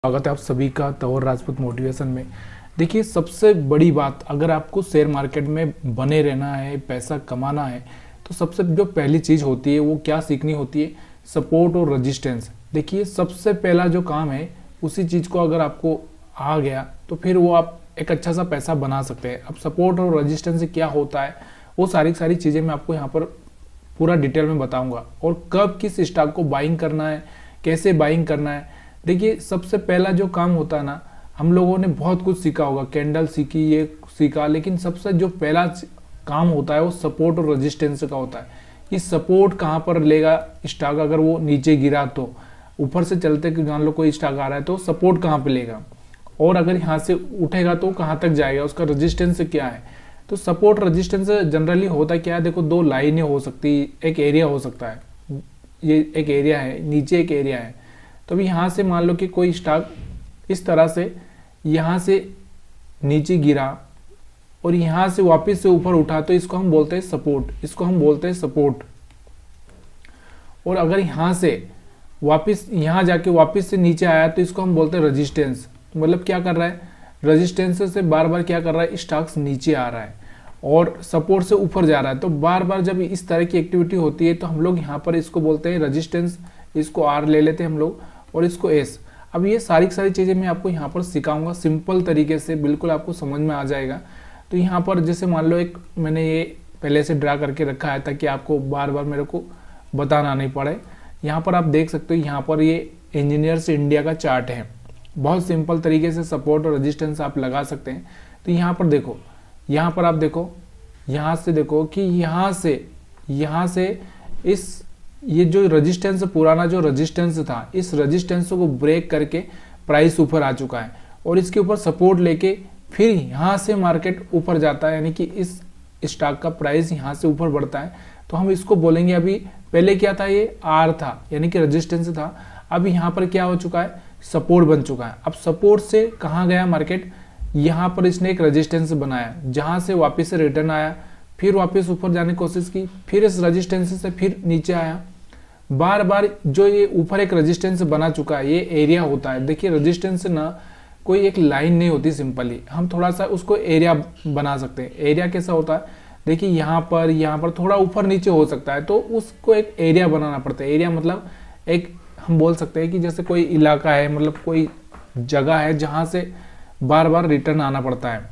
स्वागत है आप सभी का तंवर राजपूत मोटिवेशन में। देखिए, सबसे बड़ी बात, अगर आपको शेयर मार्केट में बने रहना है, पैसा कमाना है, तो सबसे जो पहली चीज़ होती है वो क्या सीखनी होती है? सपोर्ट और रेजिस्टेंस। देखिए, सबसे पहला जो काम है उसी चीज़ को अगर आपको आ गया तो फिर वो आप एक अच्छा सा पैसा बना सकते हैं। अब सपोर्ट और रेजिस्टेंस क्या होता है, वो सारी चीज़ें मैं आपको यहाँ पर पूरा डिटेल में बताऊँगा, और कब किस स्टॉक को बाइंग करना है, कैसे बाइंग करना है। देखिए, सबसे पहला जो काम होता है ना, हम लोगों ने बहुत कुछ सीखा होगा, कैंडल सीखी, ये सीखा, लेकिन सबसे जो पहला काम होता है वो सपोर्ट और रेजिस्टेंस का होता है कि सपोर्ट कहाँ पर लेगा स्टॉक। अगर वो नीचे गिरा तो ऊपर से चलते कि मान लो कोई स्टॉक आ रहा है तो सपोर्ट कहाँ पे लेगा, और अगर यहाँ से उठेगा तो कहाँ तक जाएगा, उसका रेजिस्टेंस क्या है। तो सपोर्ट रेजिस्टेंस जनरली होता क्या है, देखो दो लाइनें हो सकती, एक एरिया हो सकता है, ये एक एरिया है, नीचे एक एरिया है। तो अभी यहाँ से मान लो कि कोई स्टॉक इस तरह से यहाँ से नीचे गिरा और यहाँ से वापस से ऊपर उठा, तो इसको हम बोलते हैं सपोर्ट, इसको हम बोलते हैं सपोर्ट। और अगर यहाँ से वापस यहाँ जाके वापस से नीचे आया तो इसको हम बोलते हैं रेजिस्टेंस। मतलब क्या कर रहा है, रेजिस्टेंस से बार बार क्या कर रहा है, स्टॉक्स नीचे आ रहा है और सपोर्ट से ऊपर जा रहा है। तो बार बार जब इस तरह की एक्टिविटी होती है तो हम लोग यहाँ पर इसको बोलते हैं रेजिस्टेंस, इसको आर ले लेते हैं हम लोग और इसको एस। अब ये सारी चीज़ें मैं आपको यहाँ पर सिखाऊंगा सिंपल तरीके से, बिल्कुल आपको समझ में आ जाएगा। तो यहाँ पर जैसे मान लो एक मैंने ये पहले से ड्रा करके रखा है ताकि आपको बार बार मेरे को बताना नहीं पड़े। यहाँ पर आप देख सकते हो, यहाँ पर ये इंजीनियर्स इंडिया का चार्ट है। बहुत सिंपल तरीके से सपोर्ट और रेजिस्टेंस आप लगा सकते हैं। तो यहाँ पर देखो, यहाँ पर आप देखो, यहाँ से देखो कि यहाँ से इस ये जो रेजिस्टेंस, पुराना जो रेजिस्टेंस था, इस रेजिस्टेंस को ब्रेक करके प्राइस ऊपर आ चुका है और इसके ऊपर सपोर्ट लेके फिर यहाँ से मार्केट ऊपर जाता है, यानी कि इस स्टॉक का प्राइस यहाँ से ऊपर बढ़ता है। तो हम इसको बोलेंगे, अभी पहले क्या था, ये आर था यानी कि रेजिस्टेंस था, अब यहाँ पर क्या हो चुका है, सपोर्ट बन चुका है। अब सपोर्ट से कहाँ गया मार्केट, यहाँ पर इसने एक रेजिस्टेंस बनाया जहाँ से वापस से रिटर्न आया, फिर वापस ऊपर जाने की कोशिश की, फिर इस रेजिस्टेंस से फिर नीचे आया। बार बार जो ये ऊपर एक रेजिस्टेंस बना चुका है, ये एरिया होता है। देखिए, रेजिस्टेंस ना कोई एक लाइन नहीं होती, सिंपली हम थोड़ा सा उसको एरिया बना सकते हैं। एरिया कैसा होता है, देखिए यहाँ पर थोड़ा ऊपर नीचे हो सकता है, तो उसको एक एरिया बनाना पड़ता है। एरिया मतलब एक हम बोल सकते हैं कि जैसे कोई इलाका है, मतलब कोई जगह है जहाँ से बार बार रिटर्न आना पड़ता है,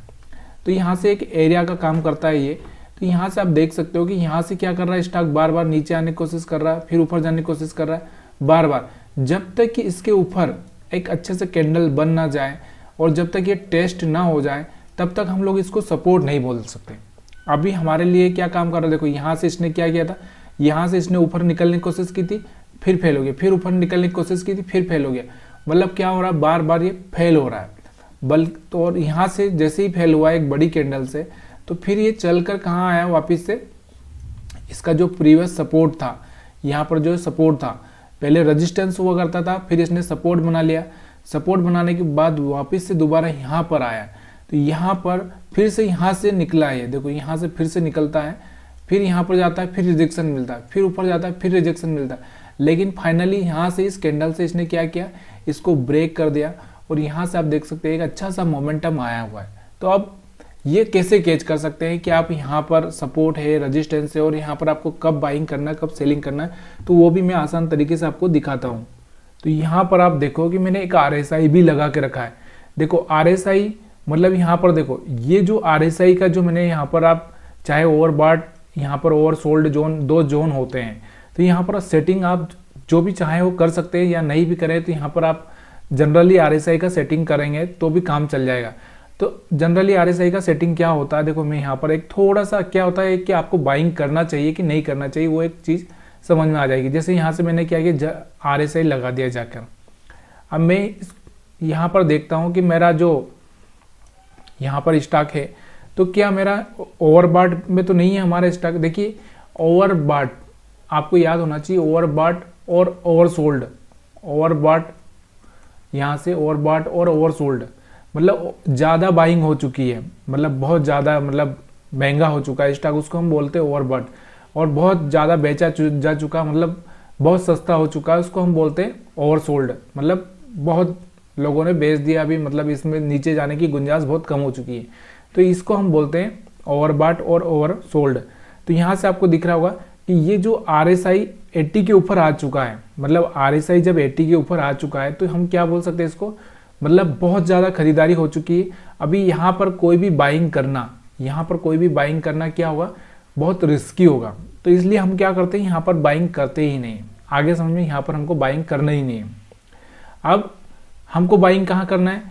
तो यहाँ से एक एरिया का काम करता है ये। तो यहाँ से आप देख सकते हो कि यहाँ से क्या कर रहा है, स्टॉक बार बार नीचे आने की कोशिश कर रहा है, फिर ऊपर जाने की कोशिश कर रहा है बार बार, जब तक कि इसके ऊपर एक अच्छे से कैंडल बन ना जाए और जब तक ये टेस्ट ना हो जाए तब तक हम लोग इसको सपोर्ट नहीं बोल सकते। अभी हमारे लिए क्या काम कर रहा है, देखो यहाँ से इसने क्या किया था, यहाँ से इसने ऊपर निकलने की कोशिश की थी, फिर फेल हो गया, फिर ऊपर निकलने की कोशिश की थी, फिर फेल हो गया। मतलब क्या हो रहा है, बार बार ये फेल हो रहा है। तो और यहाँ से जैसे ही फेल हुआ एक बड़ी कैंडल से, तो फिर ये चलकर कहाँ आया वापस से, इसका जो प्रीवियस सपोर्ट था, यहाँ पर जो सपोर्ट था, पहले रेजिस्टेंस हुआ करता था, फिर इसने सपोर्ट बना लिया। सपोर्ट बनाने के बाद वापस से दोबारा यहाँ पर आया, तो यहाँ पर फिर से यहाँ से निकला है, देखो यहाँ से फिर से निकलता है, फिर यहाँ पर जाता है, फिर रिजेक्शन मिलता है, फिर ऊपर जाता है, फिर रिजेक्शन मिलता है। लेकिन फाइनली यहाँ से इस कैंडल से इसने क्या किया, इसको ब्रेक कर दिया और यहाँ से आप देख सकते हैं एक अच्छा सा मोमेंटम आया हुआ है। तो अब ये कैसे कैच कर सकते हैं कि आप यहाँ पर सपोर्ट है, रेजिस्टेंस है और यहाँ पर आपको कब बाइंग करना है, कब सेलिंग करना है, तो वो भी मैं आसान तरीके से आपको दिखाता हूँ। तो यहाँ पर आप देखो कि मैंने एक RSI भी लगा के रखा है। देखो RSI मतलब यहाँ पर देखो, ये जो RSI का जो मैंने यहाँ पर, आप चाहे ओवरबॉट, यहाँ पर ओवर सोल्ड जोन, दो जोन होते हैं। तो यहाँ पर सेटिंग आप जो भी चाहे वो कर सकते हैं या नहीं भी करें, तो यहाँ पर आप जनरली RSI का सेटिंग करेंगे तो भी काम चल जाएगा। तो जनरली RSI का सेटिंग क्या होता है, देखो मैं यहाँ पर एक थोड़ा सा क्या होता है कि आपको बाइंग करना चाहिए कि नहीं करना चाहिए, वो एक चीज़ समझ में आ जाएगी। जैसे यहाँ से मैंने क्या किया, RSI लगा दिया जाकर। अब मैं यहाँ पर देखता हूँ कि मेरा जो यहाँ पर स्टॉक है, तो क्या मेरा ओवरबॉट में तो नहीं है हमारा स्टॉक। देखिए, ओवरबॉट आपको याद होना चाहिए, ओवरबॉट और ओवरसोल्ड। ओवरबॉट यहाँ से ओवरबॉट और ओवरसोल्ड मतलब ज़्यादा बाइंग हो चुकी है, मतलब बहुत ज़्यादा, मतलब महंगा हो चुका है स्टॉक, उसको हम बोलते हैं ओवरबॉट। और बहुत ज़्यादा बेचा जा चुका, मतलब बहुत सस्ता हो चुका है, उसको हम बोलते हैं ओवरसोल्ड, मतलब बहुत लोगों ने बेच दिया अभी, मतलब इसमें नीचे जाने की गुंजाइश बहुत कम हो चुकी है। तो इसको हम बोलते हैं ओवरबॉट और ओवर सोल्ड। तो यहाँ से आपको दिख रहा होगा कि ये जो RSI 80 के ऊपर आ चुका है, मतलब RSI जब 80 के ऊपर आ चुका है तो हम क्या बोल सकते हैं इसको, मतलब बहुत ज़्यादा खरीदारी हो चुकी है। अभी यहाँ पर कोई भी बाइंग करना, क्या होगा, बहुत रिस्की होगा। तो इसलिए हम क्या करते हैं, यहाँ पर बाइंग करते ही नहीं। आगे समझ में, यहाँ पर हमको बाइंग करना ही नहीं है। अब हमको बाइंग कहाँ करना है,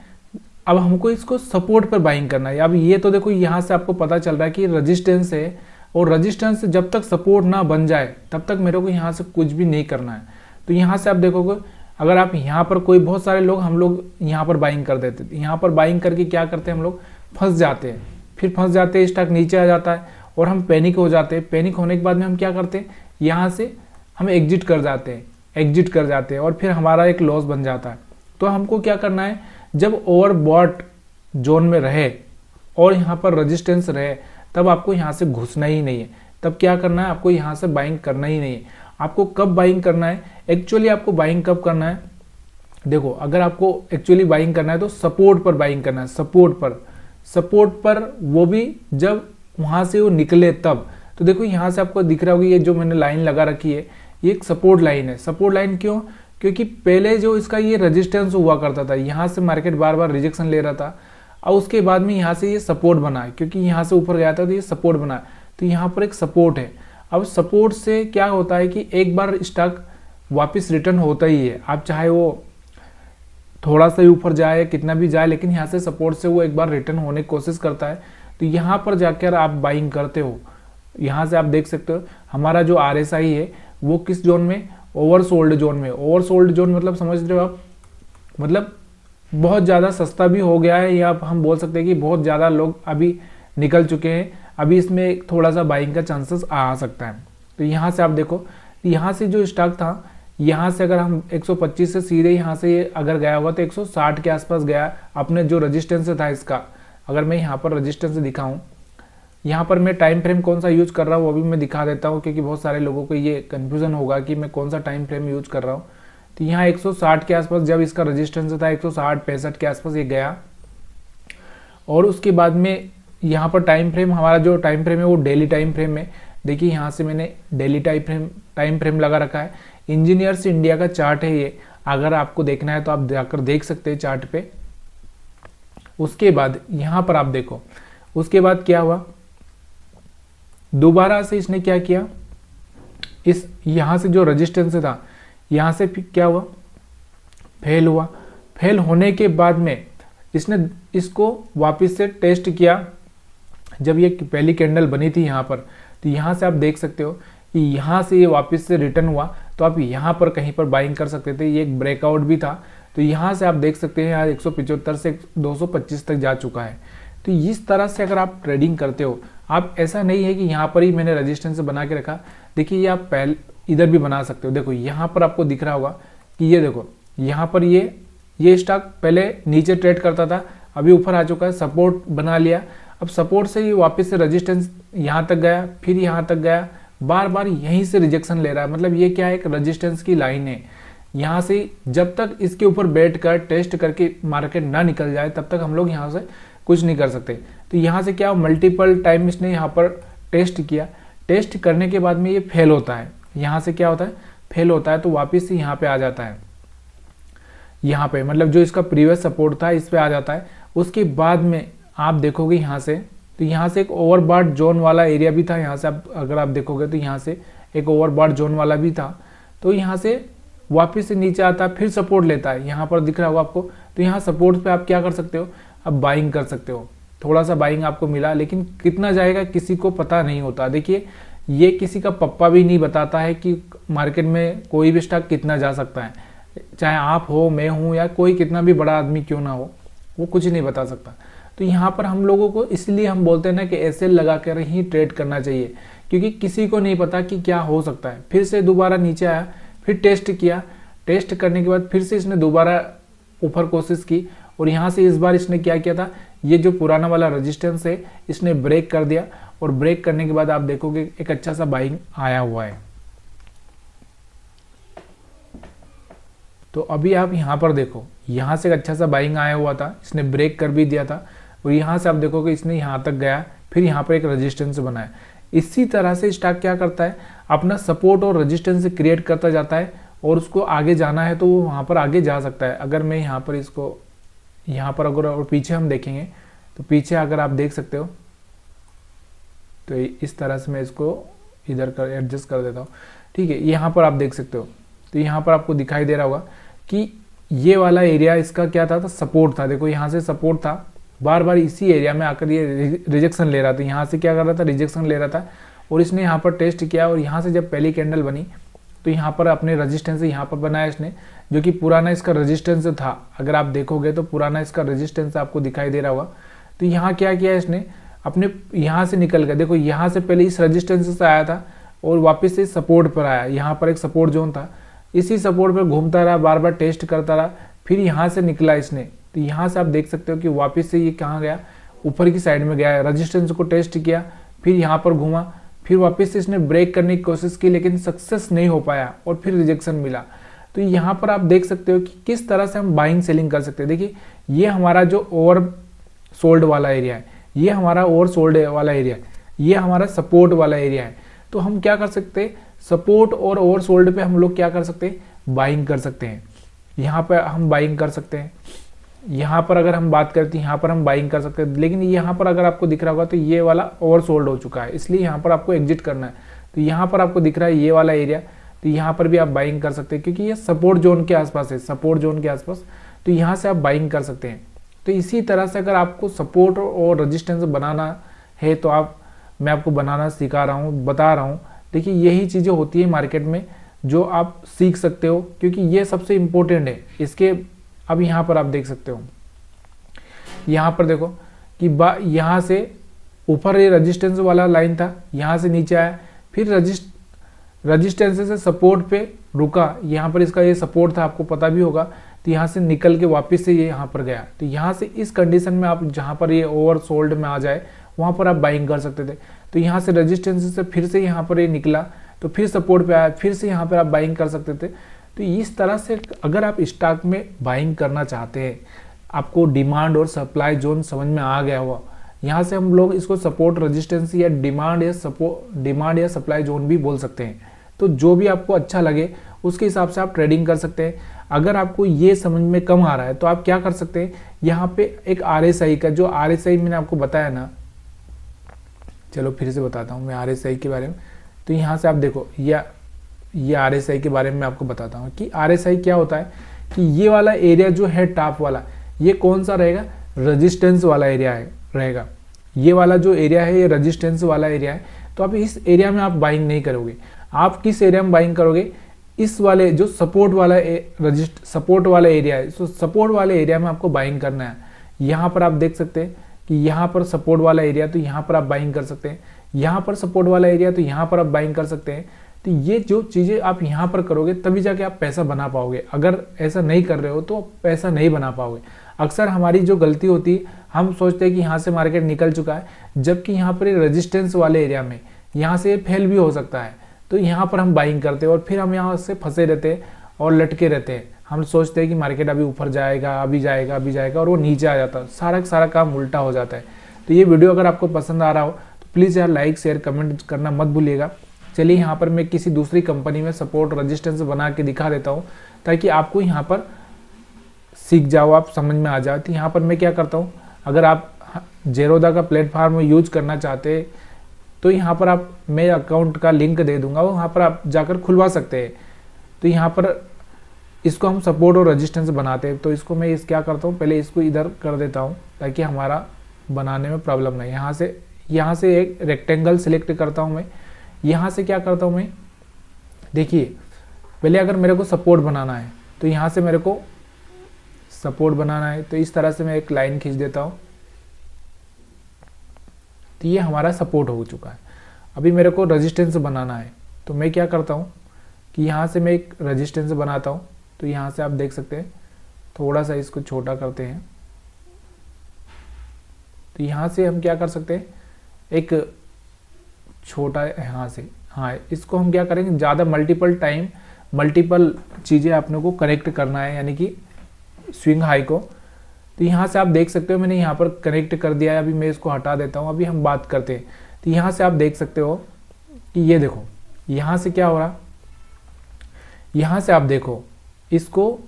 अब हमको इसको सपोर्ट पर बाइंग करना है। अब ये तो देखो यहाँ से आपको पता चल रहा है कि रेजिस्टेंस है, और रेजिस्टेंस जब तक सपोर्ट ना बन जाए तब तक मेरे को यहाँ से कुछ भी नहीं करना है। तो यहाँ से आप देखोगे, अगर आप यहाँ पर कोई, बहुत सारे लोग, हम लोग यहाँ पर बाइंग कर देते थे। यहाँ पर बाइंग करके क्या करते हैं हम लोग, फंस जाते हैं। फिर फंस जाते हैं, स्टॉक नीचे आ जाता है और हम पैनिक हो जाते हैं। पैनिक होने के बाद में हम क्या करते हैं, यहाँ से हम एग्जिट कर जाते हैं और फिर हमारा एक लॉस बन जाता है। तो हमको क्या करना है, जब ओवरबॉट जोन में रहे और यहाँ पर रेजिस्टेंस रहे, तब आपको यहाँ से घुसना ही नहीं है। तब क्या करना है, आपको यहाँ से बाइंग करना ही नहीं है। आपको कब बाइंग करना है, एक्चुअली आपको बाइंग कब करना है, देखो अगर आपको एक्चुअली बाइंग करना है तो सपोर्ट पर बाइंग करना है, सपोर्ट पर वो भी जब वहाँ से वो निकले तब। तो देखो यहाँ से आपको दिख रहा होगा, ये जो मैंने लाइन लगा रखी है ये एक सपोर्ट लाइन है। सपोर्ट लाइन क्यों, क्योंकि पहले जो इसका ये रेजिस्टेंस हुआ करता था, यहाँ से मार्केट बार बार रिजेक्शन ले रहा था, और उसके बाद में यहाँ से ये सपोर्ट बना है, क्योंकि यहाँ से ऊपर गया था तो ये सपोर्ट बना। तो यहाँ पर एक सपोर्ट है। अब सपोर्ट से क्या होता है कि एक बार स्टॉक वापस रिटर्न होता ही है, आप चाहे वो थोड़ा सा ही ऊपर जाए, कितना भी जाए, लेकिन यहाँ से सपोर्ट से वो एक बार रिटर्न होने की कोशिश करता है। तो यहाँ पर जाकर आप बाइंग करते हो। यहाँ से आप देख सकते हो हमारा जो RSI है वो किस जोन में, ओवरसोल्ड जोन में। ओवरसोल्ड जोन मतलब समझ रहे हो आप, मतलब बहुत ज़्यादा सस्ता भी हो गया है, या हम बोल सकते हैं कि बहुत ज़्यादा लोग अभी निकल चुके हैं। अभी इसमें थोड़ा सा बाइंग का चांसेस आ सकता है। तो यहाँ से आप देखो, यहाँ से जो स्टॉक था, यहाँ से अगर हम 125 से सीधे यहाँ से अगर गया हुआ तो 160 के आसपास गया। अपने जो रजिस्टेंस था इसका, अगर मैं यहाँ पर रजिस्टेंस दिखाऊं, यहाँ पर मैं टाइम फ्रेम कौन सा यूज कर रहा हूँ वो भी मैं दिखा देता हूँ, क्योंकि बहुत सारे लोगों को ये कन्फ्यूजन होगा कि मैं कौन सा टाइम फ्रेम यूज कर रहा हूँ। तो यहाँ 160 के आसपास जब इसका रजिस्टेंस था, 160-65 के आसपास ये गया, और उसके बाद में यहाँ पर टाइम फ्रेम, हमारा जो टाइम फ्रेम है वो डेली टाइम फ्रेम है। देखिए यहाँ से मैंने डेली टाइम फ्रेम लगा रखा है। इंजीनियर्स इंडिया का चार्ट है ये, अगर आपको देखना है तो आप जाकर देख सकते हैं चार्ट पे। उसके बाद यहाँ पर आप देखो, उसके बाद क्या हुआ, दोबारा से इसने क्या किया, इस यहाँ से जो रेजिस्टेंस था, यहाँ से क्या हुआ, फेल हुआ। फेल होने के बाद में इसने इसको वापस से टेस्ट किया। जब ये पहली कैंडल बनी थी यहाँ पर, तो यहाँ से आप देख सकते हो कि यहाँ से ये वापस से रिटर्न हुआ, तो आप यहाँ पर कहीं पर बाइंग कर सकते थे। ये एक ब्रेकआउट भी था, तो यहाँ से आप देख सकते हैं यार 175 से 225 तक जा चुका है। तो इस तरह से अगर आप ट्रेडिंग करते हो, आप ऐसा नहीं है कि यहाँ पर ही मैंने रेजिस्टेंस बना के रखा। देखिए ये आप पहले इधर भी बना सकते हो। देखो यहाँ पर आपको दिख रहा होगा कि ये देखो यहाँ पर ये स्टॉक पहले नीचे ट्रेड करता था, अभी ऊपर आ चुका है, सपोर्ट बना लिया। अब सपोर्ट से ये वापस से रेजिस्टेंस यहाँ तक गया, फिर यहाँ तक गया, बार बार यहीं से रिजेक्शन ले रहा है। मतलब ये क्या है, एक रेजिस्टेंस की लाइन है। यहाँ से जब तक इसके ऊपर बैठ कर टेस्ट करके मार्केट ना निकल जाए तब तक हम लोग यहाँ से कुछ नहीं कर सकते। तो यहाँ से क्या मल्टीपल टाइम इसने यहाँ पर टेस्ट किया। टेस्ट करने के बाद में ये फेल होता है। यहाँ से क्या होता है, फेल होता है, तो वापस से यहाँ पे आ जाता है। यहाँ पे मतलब जो इसका प्रीवियस सपोर्ट था इस पे आ जाता है। उसके बाद में आप देखोगे यहाँ से, तो यहाँ से एक ओवरबॉट जोन वाला एरिया भी था। यहाँ से आप अगर आप देखोगे तो यहाँ से एक ओवरबॉट जोन वाला भी था। तो यहाँ से वापस से नीचे आता है, फिर सपोर्ट लेता है। यहाँ पर दिख रहा होगा आपको। तो यहाँ सपोर्ट पे आप क्या कर सकते हो, अब बाइंग कर सकते हो। थोड़ा सा बाइंग आपको मिला, लेकिन कितना जाएगा किसी को पता नहीं होता। देखिए ये किसी का पप्पा भी नहीं बताता है कि मार्केट में कोई भी स्टॉक कितना जा सकता है। चाहे आप हो, मैं हूँ, या कोई कितना भी बड़ा आदमी क्यों ना हो, वो कुछ नहीं बता सकता। तो यहाँ पर हम लोगों को इसलिए हम बोलते हैं ना कि ऐसे लगा कर ही ट्रेड करना चाहिए, क्योंकि किसी को नहीं पता कि क्या हो सकता है। फिर से दोबारा नीचे आया, फिर टेस्ट किया। टेस्ट करने के बाद फिर से इसने दोबारा ऊपर कोशिश की, और यहाँ से इस बार इसने क्या किया था, ये जो पुराना वाला रेजिस्टेंस है इसने ब्रेक कर दिया। और ब्रेक करने के बाद आप देखोगे एक अच्छा सा बाइंग आया हुआ है। तो अभी आप यहाँ पर देखो, यहाँ से एक अच्छा सा बाइंग आया हुआ था, इसने ब्रेक कर भी दिया था और यहाँ से आप देखोगे इसने यहाँ तक गया, फिर यहाँ पर एक रेजिस्टेंस बनाया। इसी तरह से स्टॉक क्या करता है, अपना सपोर्ट और रेजिस्टेंस क्रिएट करता जाता है और उसको आगे जाना है तो वो वहाँ पर आगे जा सकता है। अगर मैं यहाँ पर इसको यहाँ पर अगर और पीछे हम देखेंगे तो पीछे अगर आप देख सकते हो तो इस तरह से मैं इसको इधर कर एडजस्ट कर देता हूँ, ठीक है। यहाँ पर आप देख सकते हो तो यहाँ पर आपको दिखाई दे रहा होगा कि ये वाला एरिया इसका क्या था, सपोर्ट था। देखो यहाँ से सपोर्ट था, बार बार इसी एरिया में आकर ये रिजेक्शन ले रहा था। यहाँ से क्या कर रहा था, रिजेक्शन ले रहा था और इसने यहाँ पर टेस्ट किया और यहाँ से जब पहली कैंडल बनी तो यहाँ पर अपने रेजिस्टेंस यहाँ पर बनाया इसने, जो कि पुराना इसका रेजिस्टेंस था। अगर आप देखोगे तो पुराना इसका रेजिस्टेंस आपको दिखाई दे रहा होगा। तो यहाँ क्या किया इसने, अपने यहाँ से निकल गया। देखो यहाँ से पहले इस रेजिस्टेंस से आया था और वापस से सपोर्ट पर आया। यहाँ पर एक सपोर्ट जोन था, इसी सपोर्ट पर घूमता रहा, बार बार टेस्ट करता रहा, फिर यहाँ से निकला इसने। तो यहाँ से आप देख सकते हो कि वापस से ये कहाँ गया, ऊपर की साइड में गया, रेजिस्टेंस को टेस्ट किया, फिर यहाँ पर घूमा, फिर वापस से इसने ब्रेक करने की कोशिश की लेकिन सक्सेस नहीं हो पाया और फिर रिजेक्शन मिला। तो यहाँ पर आप देख सकते हो कि किस तरह से हम बाइंग सेलिंग कर सकते हैं। देखिए ये हमारा जो ओवर सोल्ड वाला एरिया है, ये हमारा ओवर सोल्ड वाला एरिया है, ये हमारा सपोर्ट वाला एरिया है। तो हम क्या कर सकते हैं, सपोर्ट और ओवर सोल्ड पे हम लोग क्या कर सकते हैं, बाइंग कर सकते हैं। यहाँ पर हम बाइंग कर सकते हैं, यहाँ पर अगर हम बात करते हैं यहाँ पर हम बाइंग कर सकते हैं। लेकिन यहाँ पर अगर आपको दिख रहा होगा तो ये वाला ओवर सोल्ड हो चुका है, इसलिए यहाँ पर आपको एग्जिट करना है। तो यहाँ पर आपको दिख रहा है ये वाला एरिया, तो यहाँ पर भी आप बाइंग कर सकते हैं क्योंकि ये सपोर्ट जोन के आसपास है, सपोर्ट जोन के आसपास, तो यहाँ से आप बाइंग कर सकते हैं। तो इसी तरह से अगर आपको सपोर्ट और रेजिस्टेंस बनाना है तो मैं आपको बनाना सिखा रहा हूँ, बता रहा हूँ। देखिए यही चीज़ें होती है मार्केट में जो आप सीख सकते हो क्योंकि ये सबसे इम्पोर्टेंट है। इसके अब यहाँ पर आप देख सकते हो, यहाँ पर देखो कि यहाँ से ऊपर ये रेजिस्टेंस वाला लाइन था, यहाँ से नीचे आया, फिर रेजिस्टेंस से सपोर्ट पे रुका, यहाँ पर इसका ये सपोर्ट था, आपको पता भी होगा। तो यहाँ से निकल के वापस से ये यहाँ पर गया। तो यहाँ से इस कंडीशन में आप जहाँ पर ये ओवर सोल्ड में आ जाए वहाँ पर आप बाइंग कर सकते थे। तो यहाँ से रेजिस्टेंस से फिर से यहाँ पर ये निकला तो फिर सपोर्ट पे आया, फिर से यहाँ पर आप बाइंग कर सकते थे। तो इस तरह से अगर आप स्टॉक में बाइंग करना चाहते हैं, आपको डिमांड और सप्लाई जोन समझ में आ गया हुआ, यहाँ से हम लोग इसको सपोर्ट रेजिस्टेंस या डिमांड या सप्लाई जोन भी बोल सकते हैं। तो जो भी आपको अच्छा लगे उसके हिसाब से आप ट्रेडिंग कर सकते हैं। अगर आपको ये समझ में कम आ रहा है तो आप क्या कर सकते हैं, यहाँ पे एक RSI का, जो RSI मैंने आपको बताया ना, चलो फिर से बताता हूँ मैं RSI के बारे में। तो यहाँ से आप देखो ये RSI के बारे में मैं आपको बताता हूँ कि RSI क्या होता है कि ये वाला एरिया जो है टॉप वाला, ये कौन सा रहेगा, रेजिस्टेंस वाला एरिया रहेगा। ये वाला जो एरिया है ये रेजिस्टेंस वाला एरिया है। तो आप इस एरिया में आप बाइंग नहीं करोगे। आप किस एरिया में बाइंग करोगे, इस वाले जो सपोर्ट वाला एरिया है, तो सपोर्ट वाले एरिया में आपको बाइंग करना है। यहाँ पर आप देख सकते हैं कि यहाँ पर सपोर्ट वाला एरिया, तो यहाँ पर आप बाइंग कर सकते हैं। यहाँ पर सपोर्ट वाला एरिया, तो यहाँ पर आप बाइंग कर सकते हैं। तो ये जो चीज़ें आप यहाँ पर करोगे तभी जाके आप पैसा बना पाओगे। अगर ऐसा नहीं कर रहे हो तो पैसा नहीं बना पाओगे। अक्सर हमारी जो गलती होती है, हम सोचते हैं कि यहाँ से मार्केट निकल चुका है, जबकि यहाँ पर रेजिस्टेंस वाले एरिया में यहाँ से फेल भी हो सकता है। तो यहाँ पर हम बाइंग करते हैं और फिर हम यहाँ से फंसे रहते हैं और लटके रहते हैं। हम सोचते हैं कि मार्केट अभी ऊपर जाएगा, अभी जाएगा और वो नीचे आ जाता है। सारा काम उल्टा हो जाता है। तो ये वीडियो अगर आपको पसंद आ रहा हो तो प्लीज़ यार लाइक शेयर कमेंट करना मत भूलिएगा। चलिए यहाँ पर मैं किसी दूसरी कंपनी में सपोर्ट रेजिस्टेंस बना के दिखा देता हूँ ताकि आपको यहाँ पर सीख जाओ, आप समझ में आ जाओ। तो यहाँ पर मैं क्या करता हूँ, अगर आप जेरोदा का प्लेटफॉर्म यूज करना चाहते हैं तो यहाँ पर आप मैं अकाउंट का लिंक दे दूंगा, वहाँ पर आप जाकर खुलवा सकते हैं। तो यहाँ पर इसको हम सपोर्ट और रेजिस्टेंस बनाते हैं। तो इसको मैं क्या करता हूँ, पहले इसको इधर कर देता हूँ ताकि हमारा बनाने में प्रॉब्लम नहीं। यहाँ से एक रेक्टेंगल सिलेक्ट करता हूँ मैं। यहाँ से क्या करता हूँ मैं, देखिए पहले अगर मेरे को सपोर्ट बनाना है तो यहाँ से मेरे को सपोर्ट बनाना है, तो इस तरह से मैं एक लाइन खींच देता हूँ। तो ये हमारा सपोर्ट हो चुका है। अभी मेरे को रेजिस्टेंस बनाना है तो मैं क्या करता हूँ कि यहाँ से मैं एक रेजिस्टेंस बनाता हूँ। तो यहाँ से आप देख सकते हैं, थोड़ा सा इसको छोटा करते हैं। तो यहाँ से हम क्या कर सकते हैं, एक छोटा यहाँ से, हाँ इसको हम क्या करेंगे, ज़्यादा मल्टीपल चीज़ें अपने को कनेक्ट करना है, यानी कि स्विंग हाई को। तो यहाँ से आप देख सकते हो मैंने यहाँ पर कनेक्ट कर दिया है। अभी मैं इसको हटा देता हूँ, अभी हम बात करते हैं। तो यहाँ से आप देख सकते हो कि ये देखो यहाँ से क्या हो रहा, यहाँ से आप देखो इसको,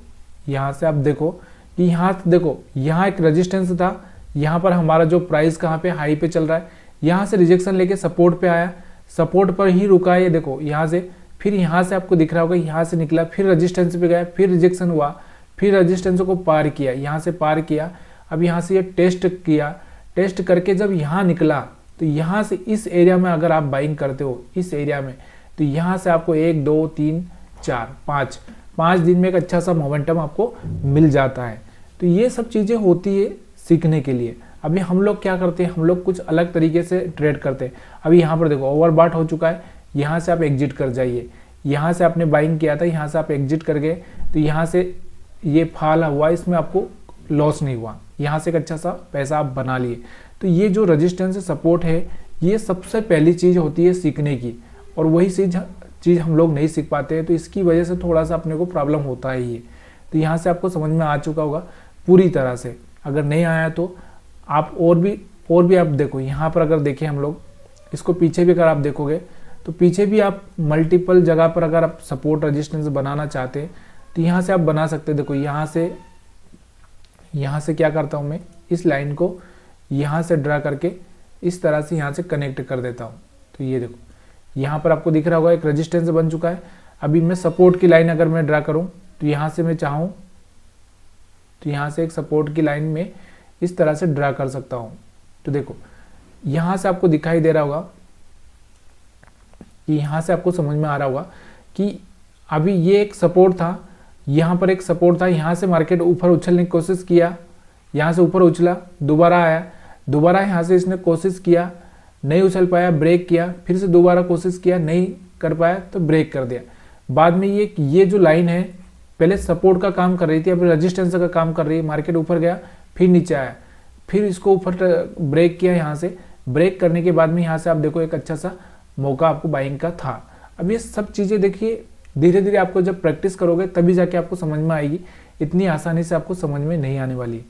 यहाँ से आप देखो कि यहाँ देखो यहाँ एक रेजिस्टेंस था, यहाँ पर हमारा जो प्राइस कहाँ पे हाई पे चल रहा है, यहाँ से रिजेक्शन लेके सपोर्ट पे आया, सपोर्ट पर ही रुका है। ये देखो यहाँ से, फिर यहाँ से आपको दिख रहा होगा यहाँ से निकला, फिर रेजिस्टेंस पे गया, फिर रिजेक्शन हुआ, फिर रेजिस्टेंस को पार किया, यहाँ से पार किया। अब यहाँ से ये टेस्ट किया, टेस्ट करके जब यहाँ निकला तो यहाँ से इस एरिया में अगर आप बाइंग करते हो इस एरिया में, तो यहाँ से आपको 1 2 3 4 5 दिन में एक अच्छा सा मोमेंटम आपको मिल जाता है। तो ये सब चीज़ें होती है सीखने के लिए। अभी हम लोग क्या करते हैं, हम लोग कुछ अलग तरीके से ट्रेड करते हैं। अभी यहाँ पर देखो ओवरबॉट हो चुका है, यहाँ से आप एग्जिट कर जाइए। यहाँ से आपने बाइंग किया था, यहाँ से आप एग्जिट कर गए, तो यहाँ से ये फॉल हुआ, इसमें आपको लॉस नहीं हुआ, यहाँ से एक अच्छा सा पैसा आप बना लिए। तो ये जो रेजिस्टेंस सपोर्ट है, ये सबसे पहली चीज़ होती है सीखने की, और वही चीज़ हम लोग नहीं सीख पाते हैं। तो इसकी वजह से थोड़ा सा अपने को प्रॉब्लम होता है ये। तो यहाँ से आपको समझ में आ चुका होगा पूरी तरह से। अगर नहीं आया तो आप और भी आप देखो, यहाँ पर अगर देखें हम लोग इसको पीछे भी अगर आप देखोगे तो पीछे भी आप मल्टीपल जगह पर अगर आप सपोर्ट रेजिस्टेंस बनाना चाहते हैं तो यहाँ से आप बना सकते हैं। देखो यहाँ से क्या करता हूँ मैं, इस लाइन को यहाँ से ड्रा करके इस तरह से यहाँ से कनेक्ट कर देता हूँ। तो ये देखो यहाँ पर आपको दिख रहा होगा एक रेजिस्टेंस बन चुका है। अभी मैं सपोर्ट की लाइन अगर मैं ड्रा करूँ तो यहाँ से मैं चाहूँ तो यहाँ से एक सपोर्ट की लाइन में इस तरह से ड्रा कर सकता हूँ। तो देखो यहाँ से आपको दिखाई दे रहा होगा कि यहाँ से आपको समझ में आ रहा होगा कि अभी ये एक सपोर्ट था, यहाँ पर एक सपोर्ट था, यहाँ से मार्केट ऊपर उछलने की कोशिश किया, यहाँ से ऊपर उछला, दोबारा आया, दोबारा यहाँ से इसने कोशिश किया, नहीं उछल पाया, ब्रेक किया, फिर से दोबारा कोशिश किया, नहीं कर पाया तो ब्रेक कर दिया। बाद में ये जो लाइन है पहले सपोर्ट का काम कर रही थी, अब रेजिस्टेंस का काम कर रही है। मार्केट ऊपर गया, फिर नीचे आया, फिर इसको ऊपर ब्रेक किया, यहाँ से ब्रेक करने के बाद में यहाँ से आप देखो एक अच्छा सा मौका आपको बाइंग का था। अब ये सब चीज़ें देखिए धीरे धीरे आपको जब प्रैक्टिस करोगे तभी जाके आपको समझ में आएगी, इतनी आसानी से आपको समझ में नहीं आने वाली।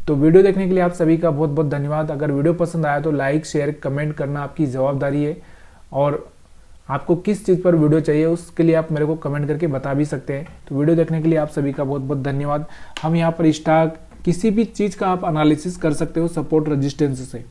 तो वीडियो देखने के लिए आप सभी का बहुत बहुत धन्यवाद। अगर वीडियो पसंद आया तो लाइक शेयर कमेंट करना आपकी जवाबदारी है, और आपको किस चीज़ पर वीडियो चाहिए उसके लिए आप मेरे को कमेंट करके बता भी सकते हैं। तो वीडियो देखने के लिए आप सभी का बहुत बहुत धन्यवाद। हम यहाँ पर स्टॉक किसी भी चीज़ का आप एनालिसिस कर सकते हो सपोर्ट रेजिस्टेंस से।